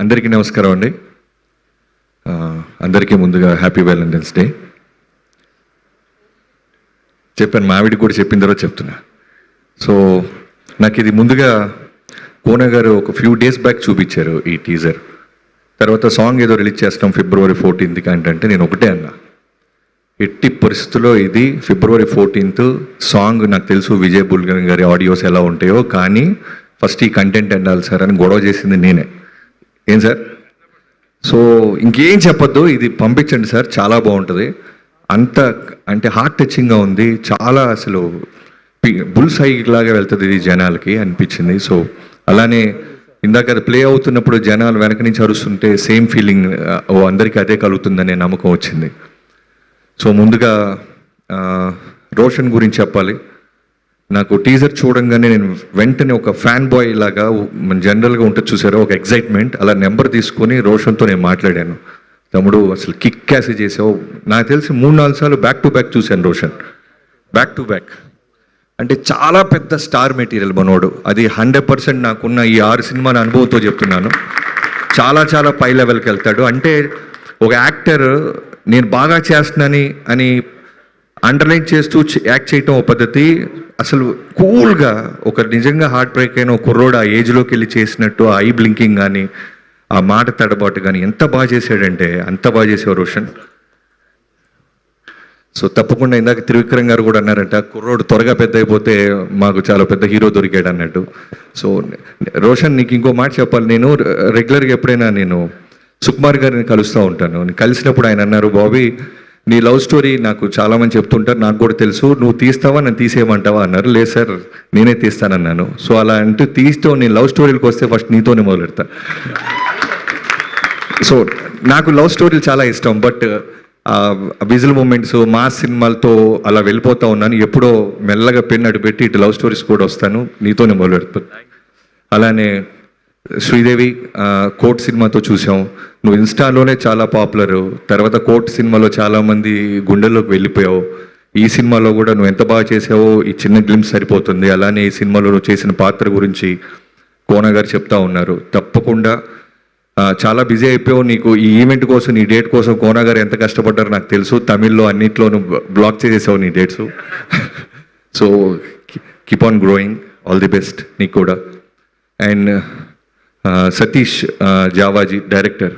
అందరికీ నమస్కారం అండి. అందరికీ ముందుగా హ్యాపీ వ్యాలంటైన్స్ డే. చెప్పాను, మా ఆవిడికి కూడా చెప్పిన తర్వాత చెప్తున్నా. సో నాకు ఇది ముందుగా కోన గారు ఒక ఫ్యూ డేస్ బ్యాక్ చూపించారు ఈ టీజర్. తర్వాత సాంగ్ ఏదో రిలీజ్ చేస్తాం February 14th అంటే నేను ఒకటే అన్నా, ఎట్టి పరిస్థితుల్లో ఇది February 14th సాంగ్ నాకు తెలుసు విజయ్ బుల్గన్ గారి ఆడియోస్ ఎలా ఉంటాయో, కానీ ఫస్ట్ ఈ కంటెంట్ ఎండాలి సార్ అని గొడవ చేసింది నేనే. ఏం సార్, సో ఇంకేం చెప్పొద్దు, ఇది పంపించండి సార్, చాలా బాగుంటుంది. అంత అంటే హార్ట్ టచింగ్గా ఉంది, చాలా అసలు బుల్ సైడ్ లాగా వెళ్తుంది ఇది జనాలకి అనిపించింది. సో అలానే ఇందాక అది ప్లే అవుతున్నప్పుడు జనాలు వెనక నుంచి అరుస్తుంటే సేమ్ ఫీలింగ్ అందరికీ అదే కలుగుతుందనే నమ్మకం వచ్చింది. సో ముందుగా రోషన్ గురించి చెప్పాలి. నాకు టీజర్ చూడంగానే నేను వెంటనే ఒక ఫ్యాన్ బాయ్ లాగా మన జనరల్గా ఉంటుంది చూసారో ఒక ఎగ్జైట్మెంట్, అలా నెంబర్ తీసుకొని రోషన్తో నేను మాట్లాడాను. తమ్ముడు అసలు కిక్ క్యాసి చేసావు, నాకు తెలిసి 3-4 సార్లు బ్యాక్ టు బ్యాక్ చూశాను రోషన్, బ్యాక్ టు బ్యాక్. అంటే చాలా పెద్ద స్టార్ మెటీరియల్ మనోడు, అది 100% నాకున్న ఈ 6 సినిమాల అనుభవంతో చెప్తున్నాను. చాలా చాలా పై లెవెల్కి వెళ్తాడు. అంటే ఒక యాక్టర్ నేను బాగా చేస్తున్నానని అని అండర్లైన్ చేస్తూ యాక్ట్ చేయటం ఒక పద్ధతి, అసలు కూల్గా ఒక నిజంగా హార్ట్ బ్రేక్ అయిన కుర్రోడు ఆ ఏజ్లోకి వెళ్ళి చేసినట్టు ఆ ఐ బ్లింకింగ్ కానీ ఆ మాట తడబాటు కానీ ఎంత బాగా చేశాడంటే అంత బాగా చేసేవారు రోషన్. సో తప్పకుండా ఇందాక త్రివిక్రమ్ గారు కూడా అన్నారంట, కుర్రోడు త్వరగా పెద్ద అయిపోతే మాకు చాలా పెద్ద హీరో దొరికాడు అన్నట్టు. సో రోషన్, నీకు ఇంకో మాట చెప్పాలి, నేను రెగ్యులర్గా ఎప్పుడైనా నేను సుకుమార్ గారిని కలుస్తూ ఉంటాను. కలిసినప్పుడు ఆయన అన్నారు, బాబీ నీ లవ్ స్టోరీ నాకు చాలామంది చెప్తుంటారు, నాకు కూడా తెలుసు, నువ్వు తీస్తావా నన్ను తీసేయమంటావా అన్నారు. లేదు సార్ నేనే తీస్తానన్నాను. సో అలా అంటూ తీస్తూ నేను లవ్ స్టోరీలకు వస్తే ఫస్ట్ నీతోనే మొదలు పెడతా. సో నాకు లవ్ స్టోరీలు చాలా ఇష్టం, బట్ విజువల్ మూమెంట్స్ మా సినిమాలతో అలా వెళ్ళిపోతూ ఉన్నాను. ఎప్పుడో మెల్లగా పెన్ను అడుపెట్టి ఇటు లవ్ స్టోరీస్ కూడా వస్తాను, నీతోనే మొదలు పెడతాను. అలానే శ్రీదేవి కోర్ట్ సినిమాతో చూసాం, నువ్వు ఇన్స్టాలోనే చాలా పాపులర్, తర్వాత కోర్ట్ సినిమాలో చాలామంది గుండెల్లోకి వెళ్ళిపోయావు. ఈ సినిమాలో కూడా నువ్వు ఎంత బాగా చేసావో ఈ చిన్న గ్లిమ్స్ సరిపోతుంది. అలానే ఈ సినిమాలో నువ్వు చేసిన పాత్ర గురించి కోన గారు చెప్తా ఉన్నారు. తప్పకుండా చాలా బిజీ అయిపోయావు, నీకు ఈ ఈవెంట్ కోసం నీ డేట్ కోసం కోన గారు ఎంత కష్టపడ్డారో నాకు తెలుసు. తమిళ్లో అన్నింటిలోనూ బ్లాక్ చేసేసావు నీ dates. So keep on growing, all the best నీకు కూడా. అండ్ సతీష్ జావాజీ డైరెక్టర్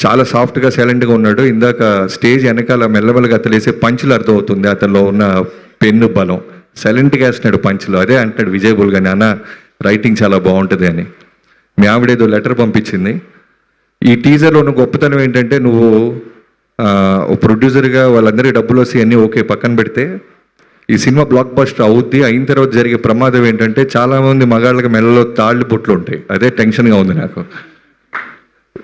చాలా సాఫ్ట్గా సైలెంట్గా ఉన్నాడు. ఇందాక స్టేజ్ వెనకాల మెల్లమెల్లగా అతలేసే పంచులు అర్థమవుతుంది అతనిలో ఉన్న పెన్ను బలం. సైలెంట్గా వేస్తున్నాడు పంచులు. అదే అంటాడు విజయ్ బుల్గన్, అన్న రైటింగ్ చాలా బాగుంటుంది అని. మీ ఆవిడేదో లెటర్ పంపించింది. ఈ టీజర్లో ఉన్న గొప్పతనం ఏంటంటే, నువ్వు ప్రొడ్యూసర్గా వాళ్ళందరికీ డబ్బులు వస్తాయి అన్నీ ఓకే పక్కన పెడితే, ఈ సినిమా బ్లాక్ బస్టర్ అవుద్ది. అయిన తర్వాత జరిగే ప్రమాదం ఏంటంటే, చాలామంది మగాళ్ళకి మెల్లలో తాళ్ళు బొట్లు ఉంటాయి. అదే టెన్షన్గా ఉంది నాకు.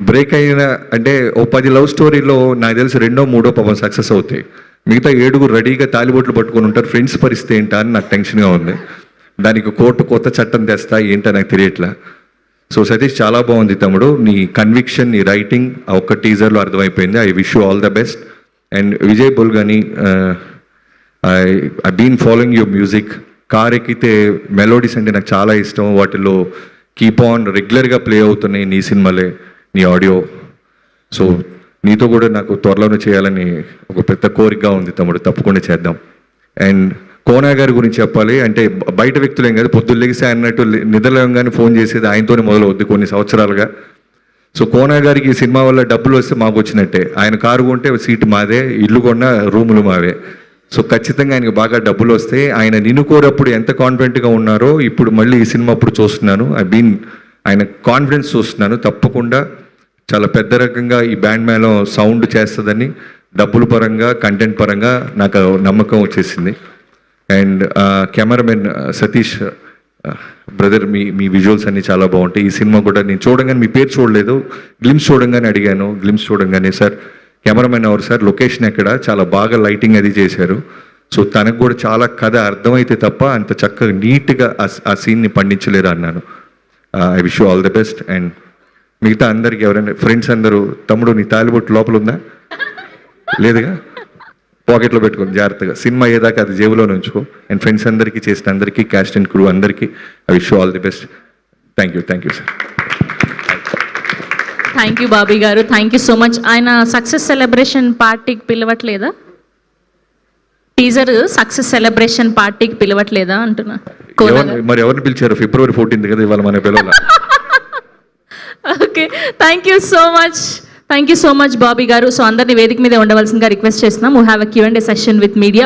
బ్రేక్ అయిన అంటే ఓ 10 లవ్ స్టోరీలో నాకు తెలిసి 2, 3 పాపం సక్సెస్ అవుతాయి. మిగతా 7 రెడీగా తాలిబొట్లు పట్టుకొని ఉంటారు. ఫ్రెండ్స్ పరిస్థితి ఏంటా అని నాకు టెన్షన్గా ఉంది. దానికి కోర్టు కొత్త చట్టం తెస్తా ఏంటో నాకు తెలియట్లా. సో సతీష్, చాలా బాగుంది తమ్ముడు, నీ కన్విక్షన్, నీ రైటింగ్ ఆ ఒక్క టీజర్లో అర్థమైపోయింది. I wish you all the best. And Vijay Bulganin, I been following your music. Car ఎక్కితే మెలోడీస్ అంటే నాకు చాలా ఇష్టం. వాటిలో కీప్ ఆన్ రెగ్యులర్గా ప్లే అవుతున్నాయి నీ సినిమాలే, నీ ఆడియో. సో నీతో కూడా నాకు త్వరలోనే చేయాలని ఒక పెద్ద కోరికగా ఉంది తమ్ముడు, తప్పకుండా చేద్దాం. అండ్ కోన గారి గురించి చెప్పాలి అంటే, బయట వ్యక్తులేం కాదు, పొద్దున్న లెగిసి అన్నట్టు నిద్రలేగానే ఫోన్ చేసేది ఆయనతోనే మొదలవుద్ది కొన్ని సంవత్సరాలుగా. సో కోన గారికి ఈ సినిమా వల్ల డబ్బులు వస్తే మాకు వచ్చినట్టే. ఆయన కారు కొంటే సీటు మాదే, ఇల్లు కొన్నా రూములు మావే. సో ఖచ్చితంగా ఆయనకు బాగా డబ్బులు వస్తే, ఆయన నిన్ను కోరప్పుడు ఎంత కాన్ఫిడెంట్గా ఉన్నారో ఇప్పుడు మళ్ళీ ఈ సినిమా అప్పుడు చూస్తున్నాను. ఆయన కాన్ఫిడెన్స్ చూస్తున్నాను. తప్పకుండా చాలా పెద్ద రకంగా ఈ బ్యాండ్ మేళం సౌండ్ చేస్తుందని డబ్బుల పరంగా కంటెంట్ పరంగా నాకు నమ్మకం వచ్చేసింది. And cameraman Satish brother, me visuals అన్నీ చాలా బాగుంటాయి. ఈ సినిమా కూడా నేను చూడంగానే, మీ పేరు చూడలేదు, గ్లిమ్స్ చూడంగానే అడిగాను. గ్లిమ్స్ చూడంగానే సార్ కెమెరామెన్ ఎవరు సార్, లొకేషన్ ఎక్కడ, చాలా బాగా లైటింగ్ అది చేశారు. సో తనకు కూడా చాలా కథ అర్థమైతే తప్ప అంత చక్కగా నీట్గా ఆ సీన్ని పండించలేదు అన్నాను. I wish you all the best. And మిగతా అందరికి ఎవరైనా ఫ్రెండ్స్ అందరూ, తమ్ముడు నీ తాలిబొట్టు లోపల ఉందా లేదుగా, పాకెట్లో పెట్టుకుని జాగ్రత్తగా సినిమా అయ్యేదాకా అది జేబులో ఉంచుకో. అండ్ ఫ్రెండ్స్ అందరికీ చేసిన అందరికీ, క్యాస్ట్ అండ్ క్రూ అందరికీ I wish you all the best. Thank you sir. Thank you Bobby గారు, థ్యాంక్ యూ సో మచ్. ఆయన సక్సెస్ సెలబ్రేషన్ పార్టీకి పిలవట్లేదా? టీజర్ సక్సెస్ సెలబ్రేషన్ పార్టీకి పిలవట్లేదా అంటున్నా. మరి ఎవరిని పిలిచారు? February 14th కదా ఇవాళ మన పిల్లల. Okay, thank you so much Bobby గారు. సో అందరినీ వేదిక మీద ఉండవలసిందిగా రిక్వెస్ట్ చేస్తున్నాం. We have a Q&A session with media.